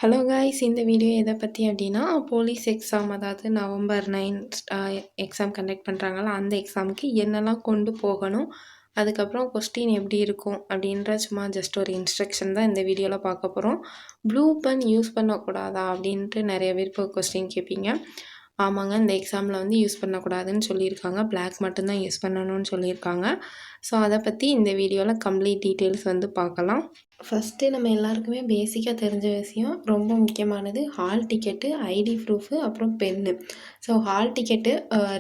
Hello guys, இந்த video எதை பற்றி அப்படின்னா போலீஸ் எக்ஸாம், அதாவது நவம்பர் 9 எக்ஸாம் கண்டக்ட் பண்ணுறாங்களா, அந்த எக்ஸாமுக்கு என்னெல்லாம் கொண்டு போகணும், அதுக்கப்புறம் கொஸ்டின் எப்படி இருக்கும் அப்படின்ற சும்மா ஜஸ்ட் ஒரு இன்ஸ்ட்ரக்ஷன் தான் இந்த வீடியோவில் பார்க்க போகிறோம். ப்ளூ பென் யூஸ் பண்ணக்கூடாதா அப்படின்ட்டு நிறைய பேர் இப்போ கொஸ்டின் கேட்பீங்க. ஆமாங்க, இந்த எக்ஸாமில் வந்து யூஸ் பண்ணக்கூடாதுன்னு சொல்லியிருக்காங்க. பிளாக் மட்டும்தான் யூஸ் பண்ணணும்னு சொல்லியிருக்காங்க. ஸோ அதை பற்றி இந்த வீடியோவில் கம்ப்ளீட் டீட்டெயில்ஸ் வந்து பார்க்கலாம். ஃபஸ்ட்டு நம்ம எல்லாருக்குமே பேசிக்காக தெரிஞ்ச விஷயம், ரொம்ப முக்கியமானது ஹால் டிக்கெட்டு, ஐடி ப்ரூஃபு, அப்புறம் pen. So hall ticket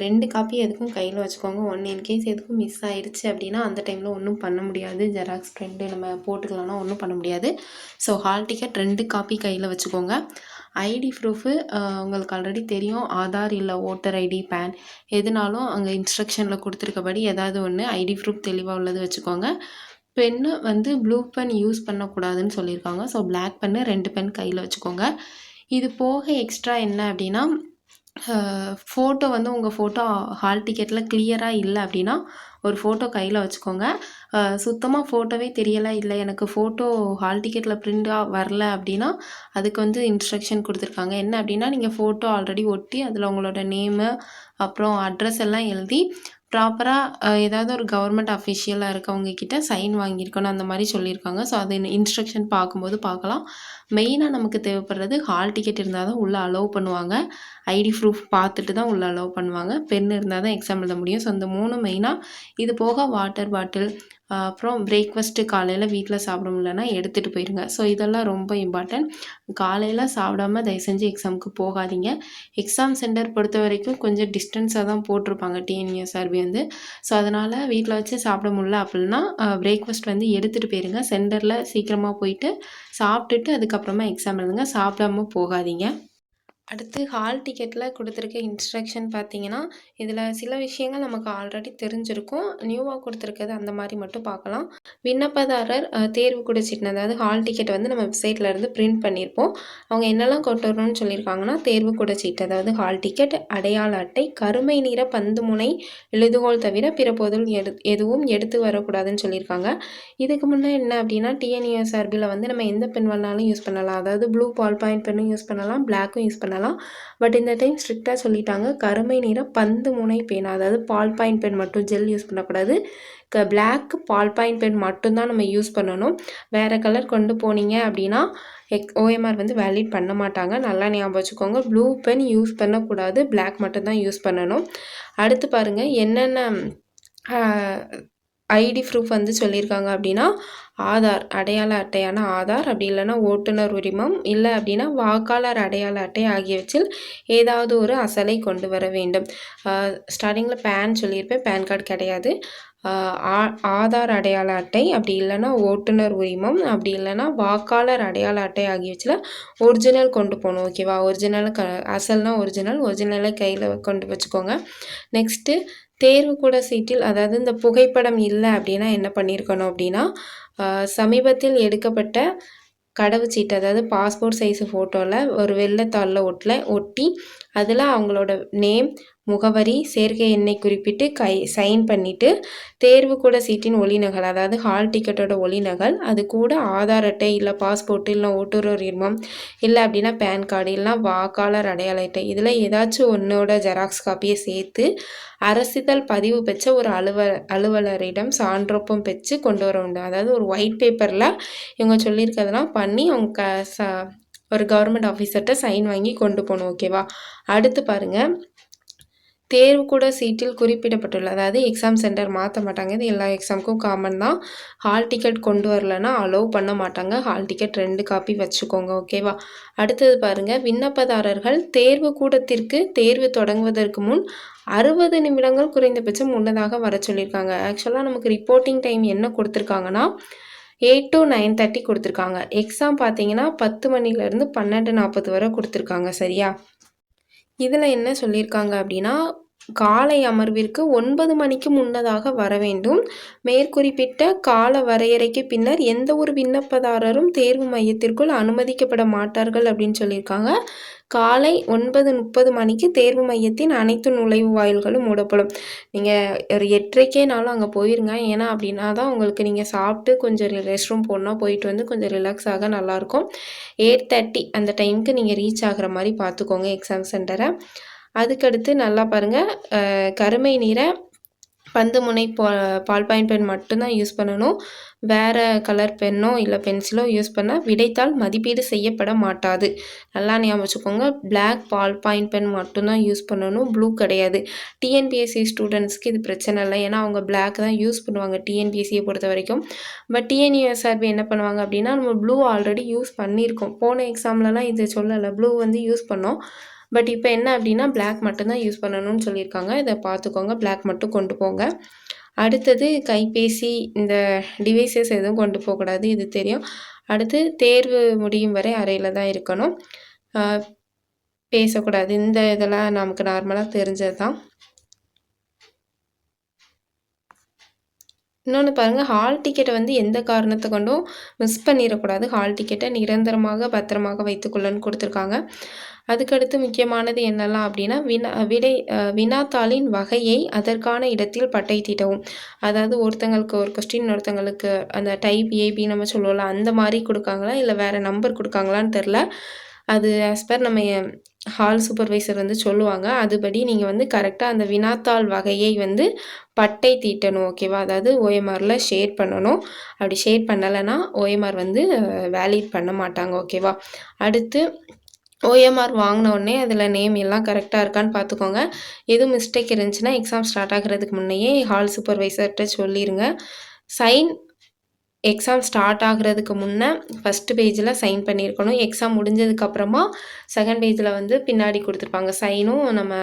2 copy எதுக்கும் கையில் வச்சுக்கோங்க. இன்கேஸ் எதுக்கும் மிஸ் ஆயிடுச்சு அப்படின்னா அந்த டைமில் ஒன்றும் பண்ண முடியாது. ஜெராக்ஸ் பிரிண்ட்டு நம்ம போட்டுக்கலாம்னா ஒன்றும் பண்ண முடியாது. ஸோ ஹால் டிக்கெட் 2 காப்பி கையில் வச்சுக்கோங்க. ஐடி ப்ரூஃபு உங்களுக்கு ஆல்ரெடி தெரியும். ஆதார் இல்லை ஓட்டர் ஐடி, பேன் எதுனாலும் அங்கே இன்ஸ்ட்ரக்ஷனில் கொடுத்துருக்கபடி ஏதாவது ஒன்று ஐடி ப்ரூஃப் தெளிவாக உள்ளது வச்சுக்கோங்க. பென்னு வந்து ப்ளூ பென் யூஸ் பண்ணக்கூடாதுன்னு சொல்லியிருக்காங்க. ஸோ பிளாக் பென்னு 2 பென் கையில் வச்சுக்கோங்க. இது போக எக்ஸ்ட்ரா என்ன அப்படின்னா, ஃபோட்டோ வந்து உங்கள் ஃபோட்டோ ஹால் டிக்கெட்டில் கிளியராக இல்லை அப்படின்னா ஒரு ஃபோட்டோ கையில் வச்சுக்கோங்க. சுத்தமாக ஃபோட்டோவே தெரியலை, இல்லை எனக்கு ஃபோட்டோ ஹால் டிக்கெட்டில் பிரிண்டாக வரல அப்படின்னா அதுக்கு வந்து இன்ஸ்ட்ரக்ஷன் கொடுத்துருக்காங்க. என்ன அப்படின்னா, நீங்கள் ஃபோட்டோ ஆல்ரெடி ஒட்டி அதில் உங்களோட நேமு அப்புறம் அட்ரஸ் எல்லாம் எழுதி ப்ராப்பராக ஏதாவது ஒரு கவர்மெண்ட் அஃபிஷியலாக இருக்கவங்க கிட்ட சைன் வாங்கியிருக்கணும், அந்த மாதிரி சொல்லியிருக்காங்க. ஸோ அது இன்ஸ்ட்ரக்ஷன் பார்க்கும்போது பார்க்கலாம். மெயினாக நமக்கு தேவைப்படுறது ஹால் டிக்கெட் இருந்தால் தான் உள்ளே அலோவ் பண்ணுவாங்க. ஐடி ப்ரூஃப் பார்த்துட்டு தான் உள்ளே அலோவ் பண்ணுவாங்க. பென் இருந்தால் தான் எக்ஸாம் எழுத முடியும். ஸோ இந்த 3 மெயினாக. இது போக வாட்டர் பாட்டில், அப்புறம் பிரேக்ஃபாஸ்ட்டு காலையில் வீட்டில் சாப்பிட முடியலன்னா எடுத்துகிட்டு போயிருங்க. ஸோ இதெல்லாம் ரொம்ப இம்பார்ட்டன்ட். காலையில் சாப்பிடாம தயவு செஞ்சு எக்ஸாமுக்கு போகாதீங்க. எக்ஸாம் சென்டர் பொறுத்த வரைக்கும் கொஞ்சம் டிஸ்டன்ஸாக தான் போட்டிருப்பாங்க டிஎன்யூஎஸ்ஆர்பி வந்து. ஸோ அதனால் வீட்டில் வச்சு சாப்பிட முடியல அப்படின்னா பிரேக்ஃபாஸ்ட் வந்து எடுத்துகிட்டு போயிருங்க. சென்டரில் சீக்கிரமாக போயிட்டு சாப்பிட்டுட்டு அதுக்கப்புறமா எக்ஸாம் எழுதுங்க. சாப்பிடாம போகாதீங்க. அடுத்து ஹால் டிக்கெட்டில் கொடுத்துருக்க இன்ஸ்ட்ரக்ஷன் பார்த்தீங்கன்னா, இதில் சில விஷயங்கள் நமக்கு ஆல்ரெடி தெரிஞ்சிருக்கும். நியூவாக கொடுத்துருக்கிறது அந்த மாதிரி மட்டும் பார்க்கலாம். விண்ணப்பதாரர் தேர்வு கூட சீட்டு, அதாவது ஹால் டிக்கெட் வந்து நம்ம வெப்சைட்டில் இருந்து பிரிண்ட் பண்ணியிருப்போம். அவங்க என்னெல்லாம் கொண்டு வரணும்னு சொல்லியிருக்காங்கன்னா, தேர்வு கூட சீட்டு, அதாவது ஹால் டிக்கெட், அடையாள அட்டை, கருமை நிற பந்து முனை எழுதுகோள் தவிர பிற பொருள் எதுவும் எடுத்து வரக்கூடாதுன்னு சொல்லியிருக்காங்க. இதுக்கு முன்னே என்ன அப்படின்னா, டிஎன்யூஎஸ்ஆர்பியில் வந்து நம்ம எந்த பென் வேணாலும் யூஸ் பண்ணலாம். அதாவது ப்ளூ பால் பாயிண்ட் பென்னும் யூஸ் பண்ணலாம், பிளாக்கும் யூஸ் பண்ணலாம். பட் இந்த டைம் ஸ்ட்ரிக்டாக சொல்லிட்டாங்க, கருமை நிற பந்து முனை பென், அதாவது பால் பாயிண்ட் பென் மட்டும், ஜெல் யூஸ் பண்ணக்கூடாது. பிளாக் பால் பாயிண்ட் பென் மட்டும்தான் நம்ம யூஸ் பண்ணணும். வேறு கலர் கொண்டு போனீங்க அப்படின்னா ஓஎம்ஆர் வந்து வேலிட் பண்ண மாட்டாங்க. நல்லா ஞாபகம் வச்சுக்கோங்க. ப்ளூ பென் யூஸ் பண்ணக்கூடாது, பிளாக் மட்டும்தான் யூஸ் பண்ணணும். அடுத்து பாருங்கள் என்னென்ன ஐடி ப்ரூஃப் வந்து சொல்லியிருக்காங்க அப்படின்னா, ஆதார், அடையாள அட்டையான ஆதார், அப்படி இல்லைன்னா ஓட்டுநர் உரிமம், இல்லை அப்படின்னா வாக்காளர் அடையாள அட்டை ஆகியவற்றில் ஏதாவது ஒரு அசலை கொண்டு வர வேண்டும். ஸ்டார்டிங்கில் பேன் சொல்லியிருப்பேன், பேன் கார்டு கிடையாது. ஆதார் அடையாள அட்டை, அப்படி இல்லைன்னா ஓட்டுநர் உரிமம், அப்படி இல்லைன்னா வாக்காளர் அடையாள அட்டை ஆகியவற்றில் ஒரிஜினல் கொண்டு போகணும். ஓகேவா? ஒரிஜினல் அசல்னால் ஒரிஜினலை கையில் கொண்டு வச்சுக்கோங்க. நெக்ஸ்ட்டு தேர்வு கூட சீட்டில், அதாவது இந்த புகைப்படம் இல்லை அப்படின்னா என்ன பண்ணியிருக்கணும் அப்படின்னா, சமீபத்தில் எடுக்கப்பட்ட கடவுச்சீட்டு, அதாவது பாஸ்போர்ட் சைஸு ஃபோட்டோவில் ஒரு வெள்ளைத்தாளில் ஒட்டி அதில் அவங்களோட நேம், முகவரி, சேர்க்கை எண்ணை குறிப்பிட்டு சைன் பண்ணிவிட்டு தேர்வு கூட சீட்டின் ஒளிநகல், அதாவது ஹால் டிக்கெட்டோட ஒளிநகல், அது கூட ஆதார் அட்டை, இல்லை பாஸ்போர்ட்டு, இல்லை ஓட்டுநர் உரிமம், இல்லை அப்படின்னா பேன் கார்டு, இல்லைனா வாக்காளர் அடையாள அட்டை, இதில் ஏதாச்சும் ஒன்றோட ஜெராக்ஸ் காப்பியை சேர்த்து அரசிதழ் பதிவு பெற்ற ஒரு அலுவலரிடம் சான்றொப்பம் பெற்று கொண்டு வர வேண்டும். அதாவது ஒரு ஒயிட் பேப்பரில் இவங்க சொல்லியிருக்கிறதெல்லாம் பண்ணி அவங்க ஒரு கவர்மெண்ட் ஆஃபீஸர்கிட்ட சைன் வாங்கி கொண்டு போகணும். ஓகேவா? அடுத்து பாருங்கள், தேர்வு கூட சீட்டில் குறிப்பிடப்பட்டுள்ள, அதாவது எக்ஸாம் சென்டர் மாற்ற மாட்டாங்க, இது எல்லா எக்ஸாமுக்கும் காமன் தான். ஹால் டிக்கெட் கொண்டு வரலன்னா அலோவ் பண்ண மாட்டாங்க. ஹால் டிக்கெட் 2 காப்பி வச்சுக்கோங்க. ஓகேவா? அடுத்தது பாருங்கள், விண்ணப்பதாரர்கள் தேர்வு கூடத்திற்கு தேர்வு தொடங்குவதற்கு முன் 60 நிமிடங்கள் குறைந்தபட்சம் முன்னதாக வர சொல்லியிருக்காங்க. ஆக்சுவலாக நமக்கு ரிப்போர்ட்டிங் டைம் என்ன கொடுத்துருக்காங்கன்னா 8 to 9:30 கொடுத்துருக்காங்க. எக்ஸாம் பார்த்தீங்கன்னா 10 மணிலேருந்து 12:40 வரை கொடுத்துருக்காங்க. சரியா? இதில் என்ன சொல்லியிருக்காங்க அப்படின்னா, காலை அமர்விற்கு 9 மணிக்கு முன்னதாக வர வேண்டும். மேற்குறிப்பிட்ட கால வரையறைக்கு பின்னர் எந்த ஒரு விண்ணப்பதாரரும் தேர்வு மையத்திற்குள் அனுமதிக்கப்பட மாட்டார்கள் அப்படின்னு சொல்லியிருக்காங்க. காலை 9:30 மணிக்கு தேர்வு மையத்தின் அனைத்து நுழைவு வாயில்களும் மூடப்படும். நீங்கள் ஒரு 8:30க்கேனாலும் அங்கே போயிருங்க. ஏன்னா அப்படின்னா தான் உங்களுக்கு நீங்கள் சாப்பிட்டு கொஞ்சம் ரெஸ்ட் ரூம் போகணுன்னா போயிட்டு வந்து கொஞ்சம் ரிலாக்ஸ் ஆக நல்லாயிருக்கும். 8:30 அந்த டைமுக்கு நீங்கள் ரீச் ஆகிற மாதிரி பார்த்துக்கோங்க எக்ஸாம் சென்டரை. அதுக்கடுத்து நல்லா பாருங்கள், கருமை நிற பந்து முனை பால் பாயிண்ட் பென் மட்டும்தான் யூஸ் பண்ணணும். வேறு கலர் பென்னோ இல்லை பென்சிலோ யூஸ் பண்ணால் விடைத்தாள் மதிப்பீடு செய்யப்பட மாட்டாது. நல்லா ஞாபகம் வச்சுக்கோங்க. பிளாக் பால் பாயிண்ட் பென் மட்டும்தான் யூஸ் பண்ணணும், ப்ளூ கிடையாது. டிஎன்பிஎஸ்சி ஸ்டூடெண்ட்ஸ்க்கு இது பிரச்சனை இல்லை, ஏன்னா அவங்க பிளாக் தான் யூஸ் பண்ணுவாங்க டிஎன்பிஎஸ்சியை பொறுத்த வரைக்கும். பட் டிஎன்யூஎஸ்ஆர்பி என்ன பண்ணுவாங்க அப்படின்னா, நம்ம ப்ளூ ஆல்ரெடி யூஸ் பண்ணியிருக்கோம். போன எக்ஸாம்லலாம் இது சொல்லலை, ப்ளூ வந்து யூஸ் பண்ணோம். பட் இப்போ என்ன அப்படின்னா பிளாக் மட்டும்தான் யூஸ் பண்ணணும்னு சொல்லியிருக்காங்க. இதை பார்த்துக்கோங்க, பிளாக் மட்டும் கொண்டு போங்க. அடுத்தது கைபேசி, இந்த டிவைசஸ் எதுவும் கொண்டு போகக்கூடாது, இது தெரியும். அடுத்து தேர்வு முடியும் வரை அறையில் தான் இருக்கணும், பேசக்கூடாது. இந்த இதெல்லாம் நமக்கு நார்மலாக தெரிஞ்சது தான். இன்னொன்று பாருங்கள், ஹால் டிக்கெட்டை வந்து எந்த காரணத்தை கொண்டும் மிஸ் பண்ணிடக்கூடாது. ஹால் டிக்கெட்டை நிரந்தரமாக பத்திரமாக வைத்துக்கொள்ளன்னு கொடுத்துருக்காங்க. அதுக்கடுத்து முக்கியமானது என்னெல்லாம் அப்படின்னா, வினாத்தாளின் வகையை அதற்கான இடத்தில் பட்டை தீட்டவும். அதாவது ஒருத்தங்களுக்கு ஒரு கொஸ்டின், ஒருத்தங்களுக்கு அந்த டைப் ஏபி நம்ம சொல்லுவோம்ல, அந்த மாதிரி கொடுக்காங்களா இல்லை வேறு நம்பர் கொடுக்காங்களான்னு தெரில. அது ஆஸ் பர் நம்ம ஹால் சூப்பர்வைசர் வந்து சொல்லுவாங்க. அதுபடி நீங்கள் வந்து கரெக்டாக அந்த வினாத்தாள் வகையை வந்து பட்டை தீட்டணும், ஓகேவா? அதாவது ஓஎம்ஆரில் ஷேர் பண்ணணும். அப்படி ஷேர் பண்ணலைன்னா ஓஎம்ஆர் வந்து வேலிட் பண்ண மாட்டாங்க, ஓகேவா? அடுத்து ஓஎம்ஆர் வாங்கின உடனே அதில் நேம் எல்லாம் கரெக்டாக இருக்கான்னு பார்த்துக்கோங்க. எதுவும் மிஸ்டேக் இருந்துச்சுன்னா எக்ஸாம் ஸ்டார்ட் ஆகிறதுக்கு முன்னையே ஹால் சூப்பர்வைசர்கிட்ட சொல்லிடுங்க. சைன் எக்ஸாம் ஸ்டார்ட் ஆகிறதுக்கு முன்னே ஃபஸ்ட்டு பேஜில் சைன் பண்ணியிருக்கணும். எக்ஸாம் முடிஞ்சதுக்கப்புறமா செகண்ட் பேஜில் வந்து பின்னாடி கொடுத்துருப்பாங்க சைனும் நம்ம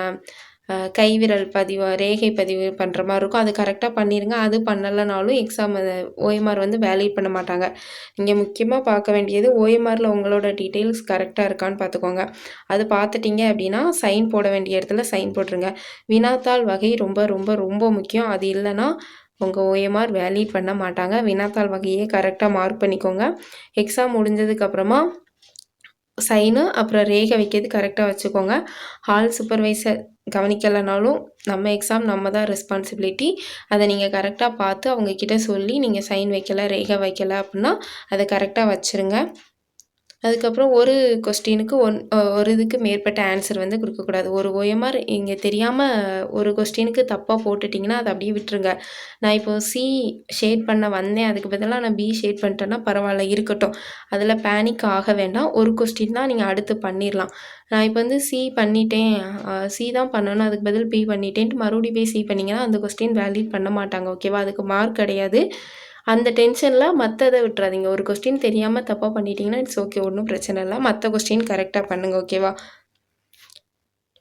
கைவிரல் பதிவு, ரேகை பதிவு பண்ணுற மாதிரி இருக்கும். அது கரெக்டாக பண்ணிடுங்க. அது பண்ணலைனாலும் எக்ஸாம் ஓஎம்ஆர் வந்து வேலிட் பண்ண மாட்டாங்க. நீங்கள் முக்கியமாக பார்க்க வேண்டியது ஓஎம்ஆரில் உங்களோட டீட்டெயில்ஸ் கரெக்டாக இருக்கான்னு பார்த்துக்கோங்க. அது பார்த்துட்டிங்க அப்படின்னா சைன் போட வேண்டிய இடத்துல சைன் போட்டுருங்க. வினாத்தாள் வகை ரொம்ப ரொம்ப ரொம்ப முக்கியம். அது இல்லைன்னா உங்கள் ஓஎம்ஆர் வேலிட் பண்ண மாட்டாங்க. வினாத்தாள் வகையே கரெக்டாக மார்க் பண்ணிக்கோங்க. எக்ஸாம் முடிஞ்சதுக்கப்புறமா சைனு அப்புறம் ரேகை வைக்கிறது கரெக்டாக வச்சுக்கோங்க. ஹால் சூப்பர்வைசர் கவனிக்கலைனாலும் நம்ம எக்ஸாம் நம்ம தான் ரெஸ்பான்சிபிலிட்டி. அதை நீங்கள் கரெக்டாக பார்த்து அவங்கக்கிட்ட சொல்லி நீங்கள் சைன் வைக்கலை, ரேகை வைக்கலை அப்படின்னா அதை கரெக்டாக வச்சுருங்க. அதுக்கப்புறம் ஒரு கொஸ்டினுக்கு ஒரு இதுக்கு மேற்பட்ட ஆன்சர் வந்து கொடுக்கக்கூடாது. ஒரு ஓஎம்ஆர் இங்கே தெரியாமல் ஒரு கொஸ்டினுக்கு தப்பாக போட்டுட்டிங்கன்னா அதை அப்படியே விட்டுருங்க. நான் இப்போது சி ஷேட் பண்ண வந்தேன், அதுக்கு பதிலாக நான் பி ஷேட் பண்ணிட்டேன்னா பரவாயில்ல, இருக்கட்டும். அதில் பேனிக் ஆக வேண்டாம். ஒரு கொஸ்டின் தான் நீங்கள் அடுத்து பண்ணிடலாம். நான் இப்போ வந்து சி பண்ணிட்டேன், சி தான் பண்ணணும், அதுக்கு பதில் பி பண்ணிட்டேன்ட்டு மறுபடியும் போய் சி பண்ணிங்கன்னா அந்த கொஸ்டின் வேலிட் பண்ண மாட்டாங்க, ஓகேவா? அதுக்கு மார்க் கிடையாது. அந்த டென்ஷனில் மற்றதை விட்டுறாதீங்க. ஒரு கொஸ்டின் தெரியாமல் தப்பாக பண்ணிட்டீங்கன்னா இட்ஸ் ஓகே, ஒன்றும் பிரச்சனை இல்லை. மற்ற கொஸ்டின் கரெக்டாக பண்ணுங்கள், ஓகேவா?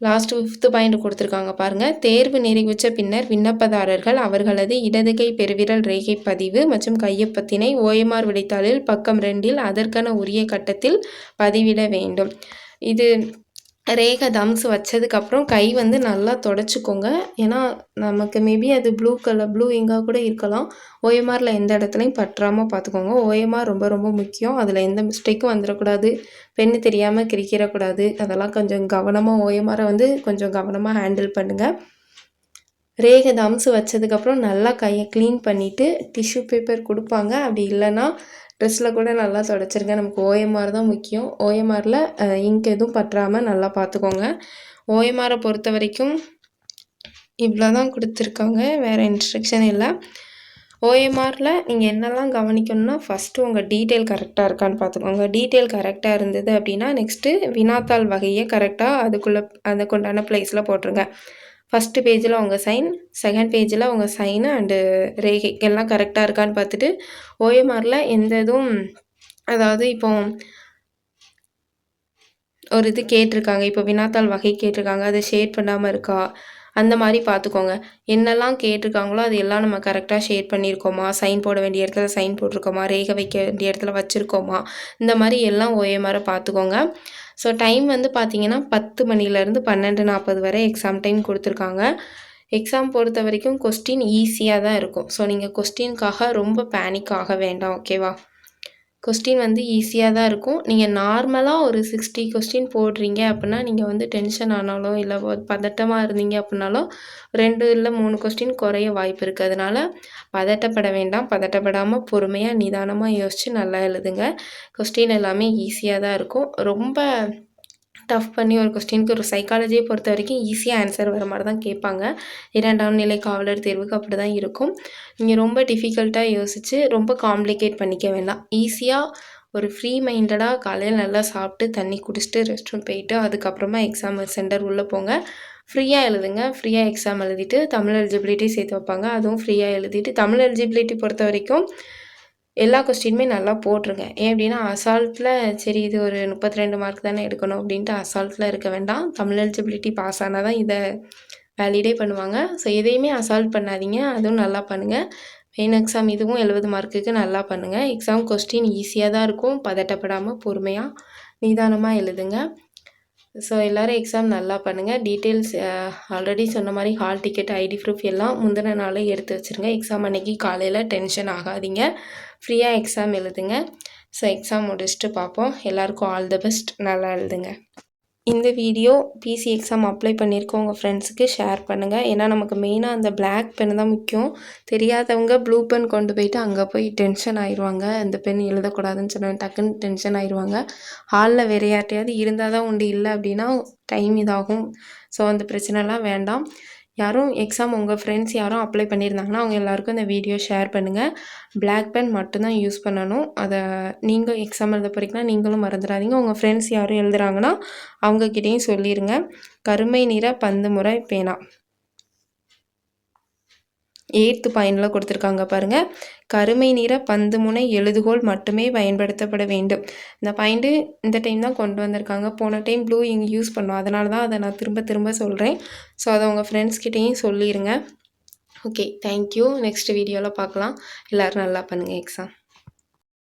லாஸ்ட் 5th பாயிண்ட் கொடுத்துருக்காங்க பாருங்கள். தேர்வு நிறைவுற்ற பின்னர் விண்ணப்பதாரர்கள் அவர்களது இடது கை பெருவிரல் ரேகை பதிவு மற்றும் கையொப்பத்தினை ஓஎம்ஆர் விடைத்தாளில் பக்கம் 2 அதற்கான உரிய கட்டத்தில் பதிவிட வேண்டும். இது ரேகை தம்ஸ் வச்சதுக்கப்புறம் கை வந்து நல்லா தொடச்சிக்கோங்க. ஏன்னா நமக்கு மேபி அது ப்ளூ இங்காக கூட இருக்கலாம். ஓஎம்ஆரில் எந்த இடத்துலையும் பற்றாமல் பார்த்துக்கோங்க. ஓஎம்ஆர் ரொம்ப ரொம்ப முக்கியம். அதில் எந்த மிஸ்டேக்கும் வந்துடக்கூடாது. பென்னு தெரியாமல் கிரிக்கிடக்கூடாது. அதெல்லாம் கொஞ்சம் கவனமாக ஓஎம்ஆரை வந்து கொஞ்சம் கவனமாக ஹேண்டில் பண்ணுங்கள். ரேகை தம்ஸ் வச்சதுக்கப்புறம் நல்லா கையை க்ளீன் பண்ணிவிட்டு டிஷ்யூ பேப்பர் கொடுப்பாங்க. அப்படி இல்லைன்னா ட்ரெஸ்ஸில் கூட நல்லா தொடச்சிருங்க. நமக்கு ஓஎம்ஆர் தான் முக்கியம். ஓஎம்ஆரில் இங்க் எதுவும் பற்றாமல் நல்லா பார்த்துக்கோங்க. ஓஎம்ஆரை பொறுத்த வரைக்கும் இவ்வளோ தான் கொடுத்துருக்காங்க, வேறு இன்ஸ்ட்ரக்ஷன் இல்லை. ஓஎம்ஆரில் நீங்கள் என்னெல்லாம் கவனிக்கணும்னா, ஃபஸ்ட்டு உங்கள் டீட்டெயில் கரெக்டாக இருக்கான்னு பார்த்துக்கோங்க. டீட்டெயில் கரெக்டாக இருந்தது அப்படின்னா நெக்ஸ்ட்டு வினாத்தாள் வகையை கரெக்டாக அதுக்குண்டான ப்ளேஸில் போட்டுருங்க. ஃபஸ்ட்டு பேஜில் உங்கள் சைன், செகண்ட் பேஜில் உங்கள் சைனு அண்டு ரேகை எல்லாம் கரெக்டாக இருக்கான்னு பார்த்துட்டு ஓஎம்ஆரில் எந்த இதுவும், அதாவது இப்போ ஒரு இது கேட்டிருக்காங்க, இப்போ வினாத்தாள் வகை கேட்டிருக்காங்க, அதை ஷேர் பண்ணாமல் இருக்கா அந்த மாதிரி பார்த்துக்கோங்க. என்னெல்லாம் கேட்டிருக்காங்களோ அது எல்லாம் நம்ம கரெக்டாக ஷேர் பண்ணியிருக்கோமா, சைன் போட வேண்டிய இடத்துல சைன் போட்டிருக்கோமா, ரேகை வைக்க வேண்டிய இடத்துல வச்சுருக்கோமா, இந்த மாதிரி எல்லாம் ஓஎம்ஆரை பார்த்துக்கோங்க. ஸோ டைம் வந்து பார்த்தீங்கன்னா 10 மணிலேருந்து 12:40 வரை எக்ஸாம் டைம் கொடுத்துருக்காங்க. எக்ஸாம் பொறுத்த வரைக்கும் கொஸ்டின் ஈஸியாக தான் இருக்கும். ஸோ நீங்கள் கொஸ்டினுக்காக ரொம்ப பேனிக் ஆக வேண்டாம், ஓகேவா? கொஸ்டின் வந்து ஈஸியாக தான் இருக்கும். நீங்கள் நார்மலாக ஒரு 60 கொஸ்டின் போடுறீங்க அப்படின்னா, நீங்கள் வந்து டென்ஷன் ஆனாலோ இல்லை பதட்டமாக இருந்தீங்க அப்படின்னாலோ 2 இல்லை 3 கொஸ்டின் குறைய வாய்ப்பு இருக்குது. அதனால் பதட்டப்பட வேண்டாம். பதட்டப்படாமல் பொறுமையாக நிதானமாக யோசித்து நல்லா எழுதுங்க. கொஸ்டின் எல்லாமே ஈஸியாக தான் இருக்கும். ரொம்ப டஃப் பண்ணி ஒரு கொஸ்டினுக்கு ஒரு சைக்காலஜியை பொறுத்த வரைக்கும் ஈஸியாக ஆன்சர் வர மாதிரி தான் கேட்பாங்க. 2ஆம் நிலை காவலர் தேர்வுக்கு அப்படி தான் இருக்கும். நீங்கள் ரொம்ப டிஃபிகல்ட்டாக யோசித்து ரொம்ப காம்ப்ளிகேட் பண்ணிக்க வேண்டாம். ஈஸியாக ஒரு ஃப்ரீ மைண்டடாக காலையில் நல்லா சாப்பிட்டு தண்ணி குடிச்சிட்டு ரெஸ்ட் ரூம் போயிட்டு அதுக்கப்புறமா எக்ஸாம் சென்டர் உள்ளே போங்க. ஃப்ரீயாக எழுதுங்க. ஃப்ரீயாக எக்ஸாம் எழுதிட்டு தமிழ் எலிஜிபிலிட்டி சேர்த்து வைப்பாங்க. அதுவும் ஃப்ரீயாக எழுதிட்டு தமிழ் எலிஜிபிலிட்டி பொறுத்த வரைக்கும் எல்லா கொஸ்டினுமே நல்லா போட்டுருங்க. ஏன் அப்படின்னா அசால்ட்டில் சரி இது ஒரு 32 மார்க் தானே எடுக்கணும் அப்படின்ட்டு அசால்ட்டில் இருக்க வேண்டாம். தமிழ் எலிஜிபிலிட்டி பாஸ் ஆனால் தான் இதை வேலிடே பண்ணுவாங்க. ஸோ எதையுமே அசால்ட் பண்ணாதீங்க. அதுவும் நல்லா பண்ணுங்கள். மெயின் எக்ஸாம் இதுவும் 70 மார்க்குக்கு நல்லா பண்ணுங்கள். எக்ஸாம் கொஸ்டின் ஈஸியாக தான் இருக்கும். பதட்டப்படாமல் பொறுமையாக நிதானமாக எழுதுங்க. ஸோ எல்லோரும் எக்ஸாம் நல்லா பண்ணுங்கள். டீட்டெயில்ஸ் ஆல்ரெடி சொன்ன மாதிரி ஹால் டிக்கெட், ஐடி ப்ரூஃப் எல்லாம் முந்தின நாளே எடுத்து வச்சுருங்க. எக்ஸாம் அன்றைக்கி காலையில் டென்ஷன் ஆகாதீங்க. ஃப்ரீயாக எக்ஸாம் எழுதுங்க. ஸோ எக்ஸாம் முடிச்சுட்டு பார்ப்போம். எல்லாருக்கும் ஆல் தி பெஸ்ட். நல்லா எழுதுங்க. இந்த வீடியோ பிசி எக்ஸாம் அப்ளை பண்ணியிருக்கோம் உங்கள் ஃப்ரெண்ட்ஸுக்கு ஷேர் பண்ணுங்கள். ஏன்னா நமக்கு மெயினாக அந்த பிளாக் பென் தான் முக்கியம். தெரியாதவங்க ப்ளூ பென் கொண்டு போயிட்டு அங்கே போய் டென்ஷன் ஆயிடுவாங்க. அந்த பென் எழுதக்கூடாதுன்னு சொன்னேன், டக்குன்னு டென்ஷன் ஆயிடுவாங்க. ஹாலில் வேறு யார்ட்டையாவது இருந்தால் தான் உண்டு, இல்லை அப்படின்னா டைம் இதாகும். ஸோ அந்த பிரச்சனைலாம் வேண்டாம். யாரும் எக்ஸாம் உங்கள் ஃப்ரெண்ட்ஸ் யாரும் அப்ளை பண்ணியிருந்தாங்கன்னா அவங்க எல்லாருக்கும் இந்த வீடியோ ஷேர் பண்ணுங்கள். பிளாக் பென் மட்டும்தான் யூஸ் பண்ணணும். அதை நீங்கள் எக்ஸாம் எழுத போகிறீங்கன்னா நீங்களும் மறந்துடாதீங்க. உங்கள் ஃப்ரெண்ட்ஸ் யாரும் எழுதுறாங்கன்னா அவங்கக்கிட்டேயும் சொல்லிடுங்க. கருமை நிற பந்து முறை பேனா 8th பாயிண்டில் கொடுத்துருக்காங்க பாருங்கள். கருமை நிற பந்து முனை எழுதுகோல் மட்டுமே பயன்படுத்தப்பட வேண்டும். இந்த பாயிண்ட்டு இந்த டைம் தான் கொண்டு வந்திருக்காங்க. போன டைம் ப்ளூ இங்கே யூஸ் பண்ணோம். அதனால தான் அதை நான் திரும்ப சொல்கிறேன். ஸோ அதை உங்கள் ஃப்ரெண்ட்ஸ்கிட்டையும் சொல்லிடுங்க. Okay, thank you. நெக்ஸ்ட் வீடியோவில் பார்க்கலாம். எல்லோரும் நல்லா பண்ணுங்கள் எக்ஸாம்.